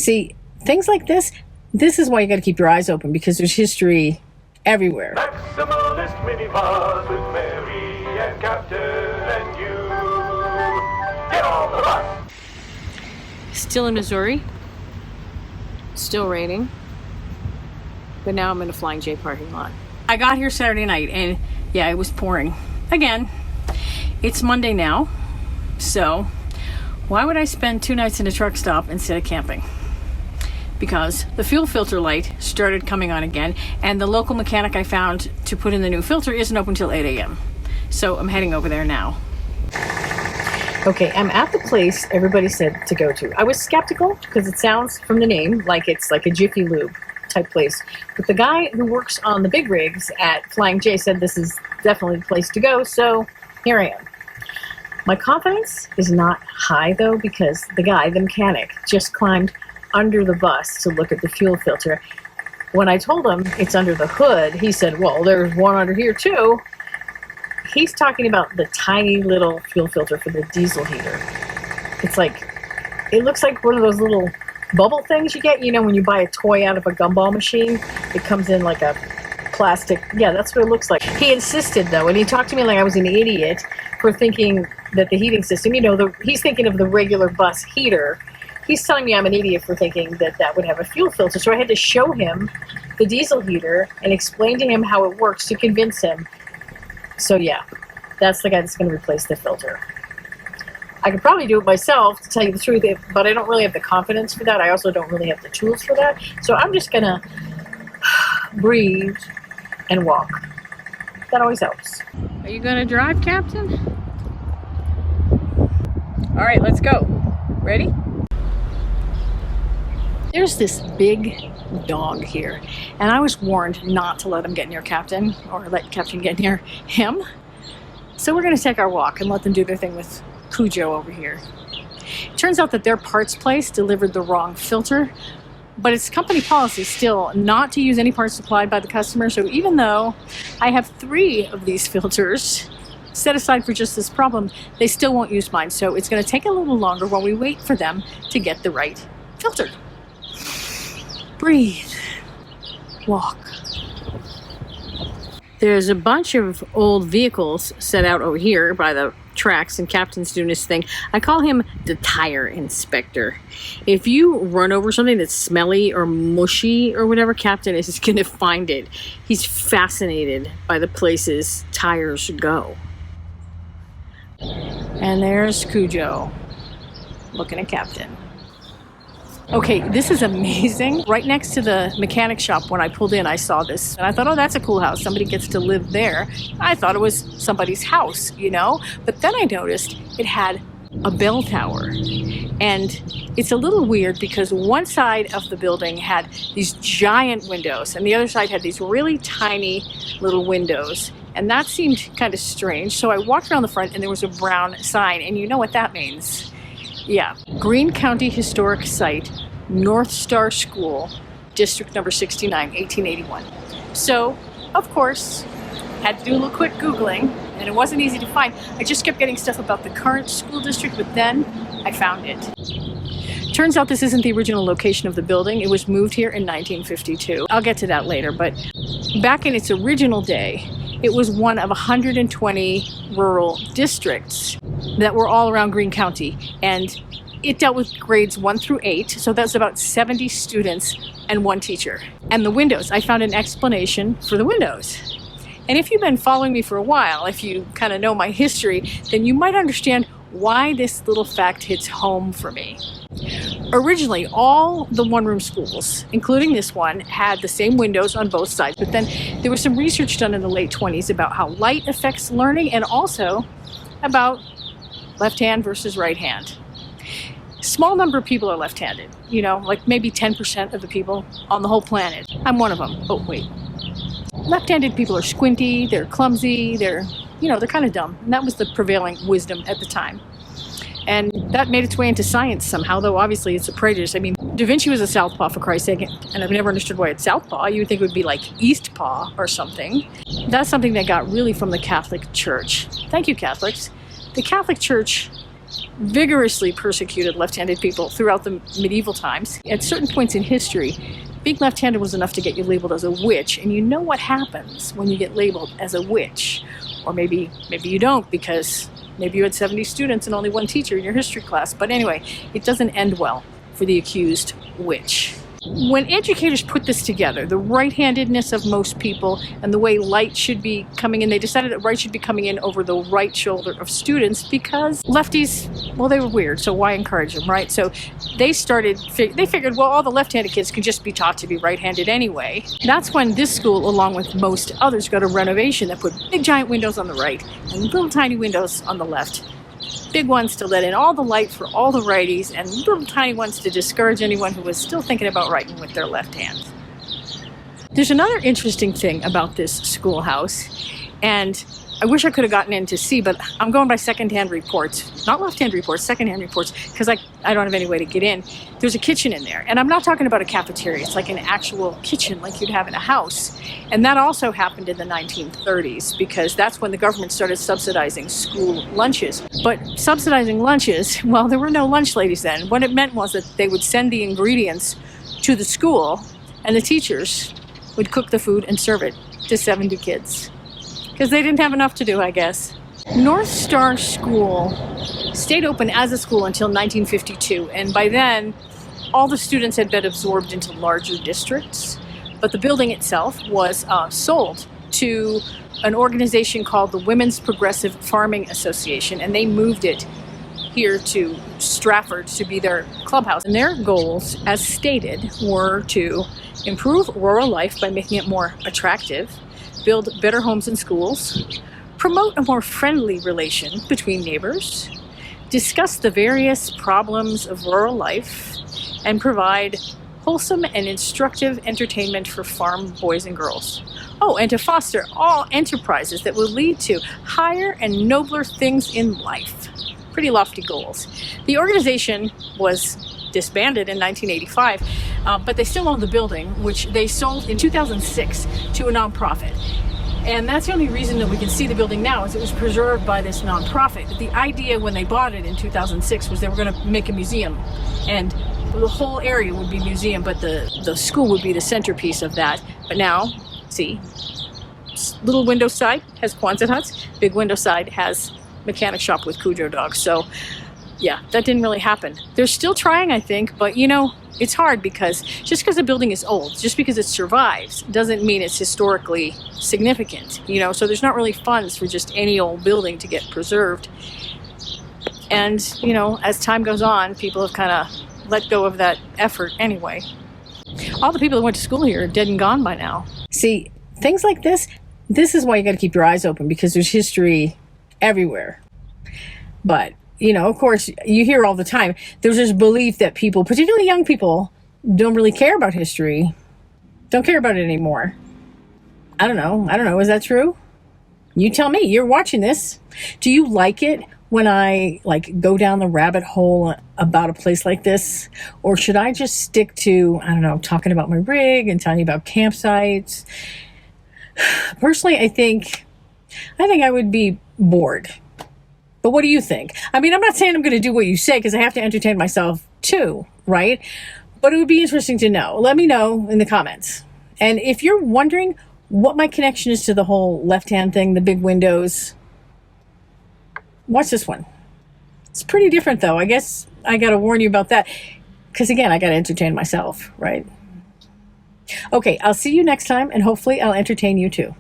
See, things like this is why you got to keep your eyes open, because there's history everywhere. Maximalist Minibus with Mary and Captain and you. Get on the bus! Still in Missouri. Still raining. But now I'm in a Flying J parking lot. I got here Saturday night and yeah, it was pouring. Again, it's Monday now. So why would I spend 2 nights in a truck stop instead of camping? Because the fuel filter light started coming on again, and the local mechanic I found to put in the new filter isn't open till 8 a.m. So I'm heading over there now. Okay, I'm at the place everybody said to go to. I was skeptical because it sounds from the name like it's like a Jiffy Lube type place. But the guy who works on the big rigs at Flying J said this is definitely the place to go, so here I am. My confidence is not high though, because the guy, the mechanic, just climbed under the bus to look at the fuel filter. When I told him it's under the hood, he said, well, there's one under here too. He's talking about the tiny little fuel filter for the diesel heater. It's like, it looks like one of those little bubble things you get, you know, when you buy a toy out of a gumball machine. It comes in like a plastic, yeah, that's what it looks like. He insisted though, and he talked to me like I was an idiot for thinking that the heating system, you know, he's thinking of the regular bus heater. He's telling me I'm an idiot for thinking that that would have a fuel filter. So I had to show him the diesel heater and explain to him how it works to convince him. So yeah, that's the guy that's going to replace the filter. I could probably do it myself, to tell you the truth, but I don't really have the confidence for that. I also don't really have the tools for that. So I'm just going to breathe and walk. That always helps. Are you going to drive, Captain? All right, let's go. Ready? There's this big dog here, and I was warned not to let him get near Captain, or let Captain get near him. So we're going to take our walk and let them do their thing with Cujo over here. It turns out that their parts place delivered the wrong filter, but it's company policy still not to use any parts supplied by the customer. So even though I have 3 of these filters set aside for just this problem, they still won't use mine. So it's going to take a little longer while we wait for them to get the right filter. Breathe. Walk. There's a bunch of old vehicles set out over here by the tracks, and Captain's doing his thing. I call him the tire inspector. If you run over something that's smelly or mushy or whatever, Captain is going to find it. He's fascinated by the places tires go. And there's Cujo looking at Captain. Okay, this is amazing. Right next to the mechanic shop, when I pulled in, I saw this. And I thought, oh, that's a cool house. Somebody gets to live there. I thought it was somebody's house, you know? But then I noticed it had a bell tower. And it's a little weird because one side of the building had these giant windows, and the other side had these really tiny little windows. And that seemed kind of strange. So I walked around the front, and there was a brown sign. And you know what that means. Yeah, Greene County Historic Site, North Star School, District number 69, 1881. So, of course, had to do a little quick Googling, and it wasn't easy to find. I just kept getting stuff about the current school district, but then I found it. Turns out this isn't the original location of the building. It was moved here in 1952. I'll get to that later, but back in its original day, it was one of 120 rural districts that were all around Greene County, and it dealt with grades 1 through 8, so that's about 70 students and 1 teacher. And the windows, I found an explanation for the windows. And if you've been following me for a while, if you kind of know my history, then you might understand why this little fact hits home for me. Originally, all the one-room schools, including this one, had the same windows on both sides, but then there was some research done in the late 20s about how light affects learning and also about left hand versus right hand. Small number of people are left-handed, you know, like maybe 10% of the people on the whole planet. I'm one of them. Oh, wait. Left-handed people are squinty, they're clumsy, they're kind of dumb. And that was the prevailing wisdom at the time. And that made its way into science somehow, though obviously it's a prejudice. I mean, Da Vinci was a southpaw, for Christ's sake, and I've never understood why it's southpaw. You would think it would be like east paw or something. That's something that got really from the Catholic Church. Thank you, Catholics. The Catholic Church vigorously persecuted left-handed people throughout the medieval times. At certain points in history, being left-handed was enough to get you labeled as a witch, and you know what happens when you get labeled as a witch. Or maybe you don't, because maybe you had 70 students and only one teacher in your history class. But anyway, it doesn't end well for the accused witch. When educators put this together, the right-handedness of most people and the way light should be coming in, they decided that right should be coming in over the right shoulder of students because lefties, well, they were weird, so why encourage them, right? So they figured, well, all the left-handed kids can just be taught to be right-handed anyway. That's when this school, along with most others, got a renovation that put big giant windows on the right and little tiny windows on the left. Big ones to let in all the light for all the righties, and little tiny ones to discourage anyone who was still thinking about writing with their left hand. There's another interesting thing about this schoolhouse, and I wish I could have gotten in to see, but I'm going by secondhand reports, not left-hand reports, secondhand reports, because I don't have any way to get in. There's a kitchen in there, and I'm not talking about a cafeteria. It's like an actual kitchen like you'd have in a house. And that also happened in the 1930s, because that's when the government started subsidizing school lunches. But subsidizing lunches, well, there were no lunch ladies then. What it meant was that they would send the ingredients to the school, and the teachers would cook the food and serve it to 70 kids. Because they didn't have enough to do, I guess. North Star School stayed open as a school until 1952, and by then, all the students had been absorbed into larger districts. But the building itself was sold to an organization called the Women's Progressive Farming Association, and they moved it here to Stratford to be their clubhouse. And their goals, as stated, were to improve rural life by making it more attractive, build better homes and schools, promote a more friendly relation between neighbors, discuss the various problems of rural life, and provide wholesome and instructive entertainment for farm boys and girls. Oh, and to foster all enterprises that will lead to higher and nobler things in life. Pretty lofty goals. The organization was disbanded in 1985, but they still own the building, which they sold in 2006 to a nonprofit. And that's the only reason that we can see the building now, is it was preserved by this nonprofit. The idea when they bought it in 2006 was they were going to make a museum, and the whole area would be museum, but the school would be the centerpiece of that. But now, see, little window side has Quonset huts, big window side has mechanic shop with Cujo dogs. So yeah, that didn't really happen. They're still trying, I think, but you know, it's hard because just because a building is old, just because it survives, doesn't mean it's historically significant, you know, so there's not really funds for just any old building to get preserved. And, you know, as time goes on, people have kind of let go of that effort anyway. All the people that went to school here are dead and gone by now. See, things like this is why you got to keep your eyes open, because there's history everywhere. But you know, of course, you hear all the time, there's this belief that people, particularly young people, don't really care about history, don't care about it anymore. I don't know, is that true? You tell me, you're watching this. Do you like it when I go down the rabbit hole about a place like this? Or should I just stick to, I don't know, talking about my rig and telling you about campsites? Personally, I think I would be bored. But what do you think? I mean, I'm not saying I'm going to do what you say, because I have to entertain myself too, right? But it would be interesting to know. Let me know in the comments. And if you're wondering what my connection is to the whole left-hand thing, the big windows, watch this one. It's pretty different, though. I guess I got to warn you about that, because again, I got to entertain myself, right? Okay, I'll see you next time, and hopefully I'll entertain you too.